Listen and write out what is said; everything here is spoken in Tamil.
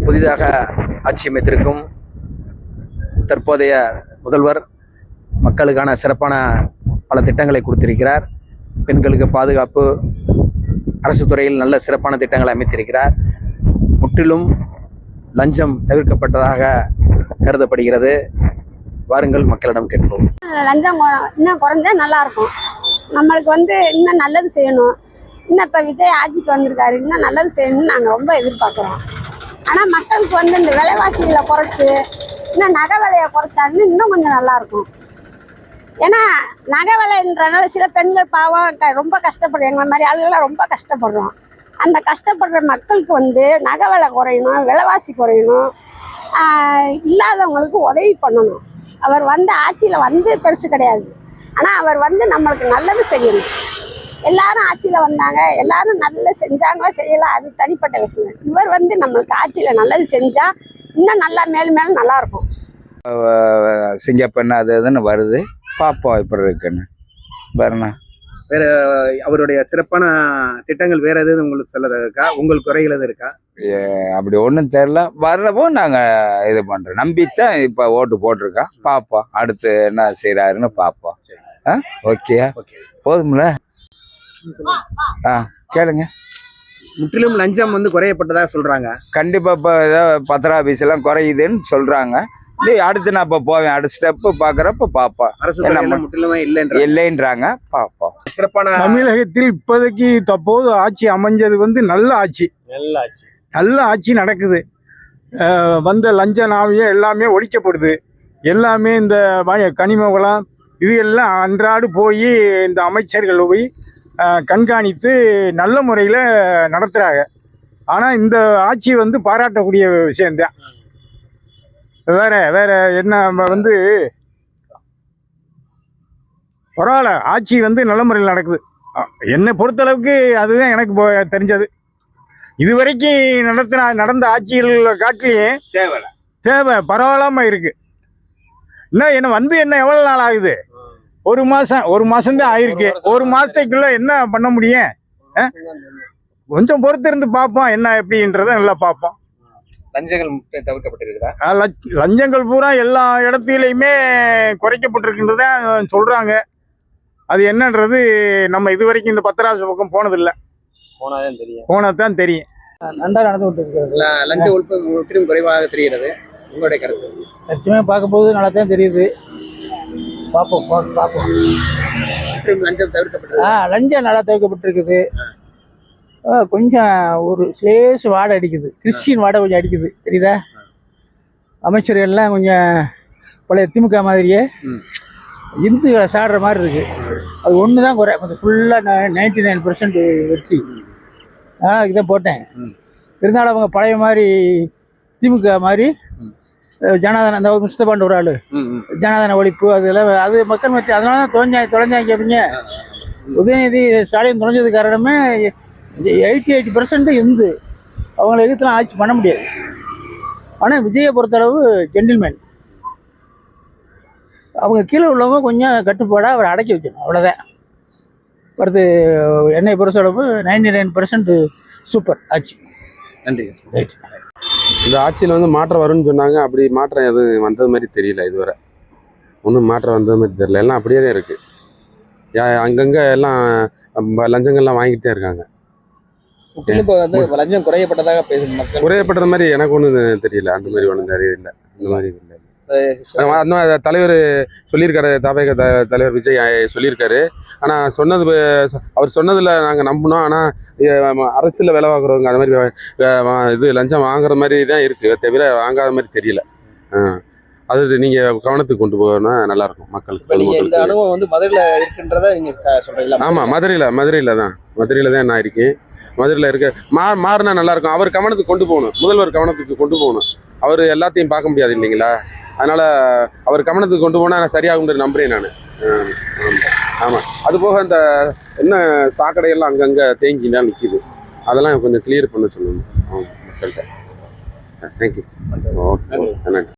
புதிதாக ஆட்சி அமைத்திருக்கும் தற்போதைய முதல்வர் மக்களுக்கான சிறப்பான பல திட்டங்களை கொடுத்திருக்கிறார். பெண்களுக்கு பாதுகாப்பு, அரசு துறையில் நல்ல சிறப்பான திட்டங்களை அமைத்திருக்கிறார். முற்றிலும் லஞ்சம் தவிர்க்கப்பட்டதாக கருதப்படுகிறது. வாருங்கள், மக்களிடம் கேட்போம். லஞ்சம் இன்னும் குறைஞ்சா நல்லா இருக்கும். நம்மளுக்கு இன்னும் நல்லது செய்யணும். இன்னும் இப்போ விஜய் ஆட்சிக்கு வந்திருக்காரு, இன்னும் நல்லது செய்யணும்னு நாங்கள் ரொம்ப எதிர்பார்க்குறோம். ஆனால் மக்களுக்கு இந்த விலைவாசிகளை குறைச்சி இன்னும் நகை விலையை குறைச்சாங்கன்னு இன்னும் கொஞ்சம் நல்லாயிருக்கும். ஏன்னா நகை விலைன்றனால சில பெண்கள் பாவம் ரொம்ப கஷ்டப்படுறோம். எங்களை மாதிரி ஆளுகள்லாம் ரொம்ப கஷ்டப்படுறோம். அந்த கஷ்டப்படுற மக்களுக்கு நகை விலை குறையணும், விலைவாசி குறையணும், இல்லாதவங்களுக்கு உதவி பண்ணணும். அவர் ஆட்சியில் பெருசு கிடையாது. ஆனால் அவர் நம்மளுக்கு நல்லது செய்யணும். எல்லாரும் ஆட்சியில் வந்தாங்க, எல்லாரும் நல்லது செஞ்சாங்களா செய்யலாம், அது தனிப்பட்ட விஷயம். இவர் நம்மளுக்கு ஆட்சியில் நல்லது செஞ்சால் இன்னும் நல்லா மேலும் மேலும் நல்லாயிருக்கும். சிங்கப்பெண்ணு அது இதுன்னு வருது, பார்ப்போம் இப்படி இருக்குன்னு. வேறண்ணா வேற அவருடைய சிறப்பான திட்டங்கள் வேற எதுவும் உங்களுக்கு சொல்லது இருக்கா? உங்களுக்கு குறைகள் எதுவும் இருக்கா? அப்படி ஒன்றும் தெரில. வர்றப்போ நாங்கள் இது பண்ணுறோம். நம்பித்தான் இப்போ ஓட்டு போட்டிருக்கோம். பார்ப்போம் அடுத்து என்ன செய்கிறாருன்னு பார்ப்போம். ஓகே, போதும்ல? கேளுங்க. முற்றிலும் லஞ்சம் குறையப்பட்டதா சொல்றாங்க. கண்டிப்பா இப்போ ஏதோ பத்திர ஆபீஸ் எல்லாம் குறையுதுன்னு சொல்றாங்க. அடுத்து நான் இப்போ போவேன், அடுத்த ஸ்டெப்பு பார்க்குறப்ப பார்ப்போம். முற்றிலுமே இல்லைன்றாங்க, பார்ப்போம். சிறப்பான தமிழகத்தில் இப்போதைக்கு தற்போது ஆட்சி அமைஞ்சது நல்ல ஆட்சி நடக்குது. வந்த லஞ்ச நாவியம் எல்லாமே ஒழிக்கப்படுது. எல்லாமே இந்த கனிம வளம் இது எல்லாம் அன்றாடு போய் இந்த அமைச்சர்கள் போய் கண்காணித்து நல்ல முறையில் நடத்துகிறாங்க. ஆனால் இந்த ஆட்சி பாராட்டக்கூடிய விஷயந்தான். வேற என்ன பரவாயில்ல, ஆட்சி நல்ல முறையில் நடக்குது. என்னை பொறுத்தளவுக்கு அதுதான் எனக்கு தெரிஞ்சது. இதுவரைக்கும் நடந்த ஆட்சிகள் காட்டிலேயே தேவை பரவாயில்லாமல் இருக்கு. இன்னும் என்ன எவ்வளோ நாள் ஆகுது? ஒரு மாசம்தான் ஆயிருக்கு. ஒரு மாசத்துக்குள்ள என்ன பண்ண முடியும்? கொஞ்சம் பொறுத்திருந்து பார்ப்போம் என்ன எப்படின்றத நல்லா பார்ப்போம். லஞ்சங்கள் தவிர்க்கப்பட்டிருக்குதா? லஞ்சங்கள் பூரா எல்லா இடத்துலையுமே குறைக்கப்பட்டிருக்கின்றத சொல்றாங்க. அது என்னன்றது நம்ம இதுவரைக்கும் இந்த பத்திராசு பக்கம் போனதில்லை. போனதான் தெரியும். நன்றாக நடந்து விட்டு லஞ்ச ஒழிப்பு முற்றிலும் குறைவாக தெரிகிறது. உங்களுடைய கருத்து? தற்சமயம் பார்க்கும்போது நல்லா தான் தெரியுது. பார்ப்போம். லஞ்சம் தவிர்க்கப்பட்டு லஞ்சம் நல்லா தவிர்க்கப்பட்டிருக்குது. கொஞ்சம் ஒரு ஸ்லேஸ் வாடை அடிக்குது, கிறிஸ்டின் வாடை கொஞ்சம் அடிக்குது, தெரியுதா? அமைச்சர்கள்லாம் கொஞ்சம் பழைய திமுக மாதிரியே இந்துக்களை சாடுற மாதிரி இருக்கு. அது ஒன்று தான் குறை. ஃபுல்லாக 99% வெற்றி. அதனால் அதுக்கு தான் போட்டேன். இருந்தாலும் அவங்க பழைய மாதிரி திமுக மாதிரி ஜனாதன அந்த முஸ்தபாண்ட ஒரு ஆள் ஜனாதன ஒழிப்பு அதெல்லாம் அது மக்கள் மத்திய அதனால தான் தொலைஞ்சாங்க அப்படிங்க. உதயநிதி ஸ்டாலின் தொலைஞ்சது காரணமே 80% இந்து. அவங்கள எதிர்த்துலாம் ஆட்சி பண்ண முடியாது. ஆனால் விஜயை பொறுத்தளவு ஜென்டில்மேன். அவங்க கீழே உள்ளவங்க கொஞ்சம் கட்டுப்பாடாக அவரை அடக்கி வைக்கணும், அவ்வளோதான். அடுத்து என்னை பொறுத்தளவு 99% சூப்பர் ஆட்சி. நன்றி. ரைட். இந்த ஆட்சியில் மாற்றம் வரும்னு சொன்னாங்க. அப்படி மாற்றம் எதுவும் வந்தது மாதிரி தெரியல. இதுவரை ஒன்றும் மாற்றம் வந்தது மாதிரி தெரியல. எல்லாம் அப்படியே தான் இருக்குது. அங்கங்கே எல்லாம் லஞ்சங்கள்லாம் வாங்கிட்டு தான் இருக்காங்க. லஞ்சம் குறையப்பட்டதாக பேசும் மக்கள். குறையப்பட்டது மாதிரி எனக்கு ஒன்றும் தெரியல. அந்த மாதிரி ஒன்றும் தெரியல. இந்த மாதிரி இல்லை. அந்த தலைவர் சொல்லியிருக்காரு, தபக தலைவர் விஜய் சொல்லியிருக்காரு. ஆனால் அவர் சொன்னதில் நாங்கள் நம்பினோம். ஆனால் அரசியலில் வேலை வாங்குறவங்க அந்த மாதிரி இது லஞ்சம் வாங்குற மாதிரி தான் இருக்குது, தவிர வாங்காத மாதிரி தெரியல. அது நீங்கள் கவனத்துக்கு கொண்டு போகணும்னா நல்லாயிருக்கும் மக்களுக்கு. நீங்கள் இந்த அனுபவம் மதுரையில் இருக்குன்றதை நீங்கள் சொல்கிறீங்களா? ஆமாம், மதுரையில் தான் நான் இருக்கேன். மதுரையில் இருக்க மாறினா நல்லாயிருக்கும். அவர் கவனத்துக்கு கொண்டு போகணும், முதல்வர் கவனத்துக்கு கொண்டு போகணும். அவர் எல்லாத்தையும் பார்க்க முடியாது இல்லைங்களா? அதனால் அவர் கவனத்துக்கு கொண்டு போனால் சரியாகும்னு நம்புகிறேன் நான். ஆமாம். அதுபோக இந்த என்ன சாக்கடையெல்லாம் அங்கங்கே தேங்கினா நிற்கிது, அதெல்லாம் கொஞ்சம் கிளியர் பண்ண சொல்லணும் மக்கள்கிட்ட. தேங்க்யூ. ஓகே, நன்றி.